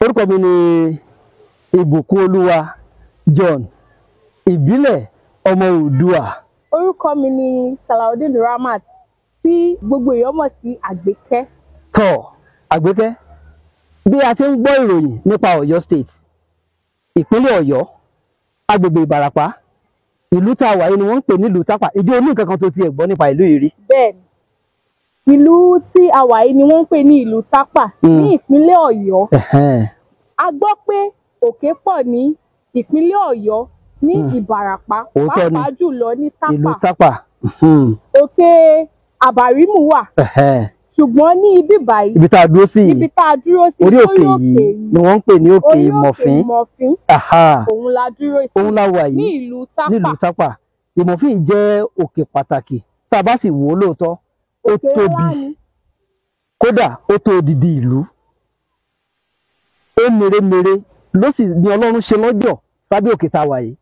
Orúkọ mi ni Ìbùkúnolúwa John, ìbílẹ̀ ọmọ Oòduà. Orúkọ mi ni Salaudeen Ramat, tí gbogbo èèyàn mọ̀ sí Àgbékẹ́. Tọ́ Àgbékẹ́, bí a ti ń gbọ́ ìròyìn nípa Ọ̀yọ́ State, ìpínlẹ̀ Ọ̀yọ́, agbègbè Ìbàràpá, ìlú tá a wà yìí ni wọ́n ń pè ní ìlú Tápà. Ìjọ ní nǹkan kan tó ti ẹ̀ gbọ́ nípa ìlú yìí rí? Bẹ́ẹ̀ni, ìlú tí a wà yìí ni wọ́n ń pè ní ìlú Tápà ní ìpínlẹ̀ Ọ̀yọ́. A gbọ́ pé òkè pọ̀ ní ìpínlẹ̀ Ọ̀yọ́ ní Ìbàràpá, pàápàá jùlọ ní Tápà. Ìlú Tápà. Òkè Àbàrímù wà. Ṣùgbọ́n ní ibi báyìí, ibi tá a dúró sí yìí, orí òkè yìí ni wọ́n ń pè ní òkè Ìmọ̀fín. Òun la dúró sí. Òun la wà yìí ní ìlú Tápà. Nílùú Tápà. Ìmọ̀fín jẹ́ òkè pàtàkì. Tá a bá sì wò ó lóòótọ́, ó tóbi. Kódà ó tó odidi ìlú. Ó mèremère ló sì ní Ọlọ́run ṣe lọ́jọ́ sábẹ́ òkè tá a wà yìí.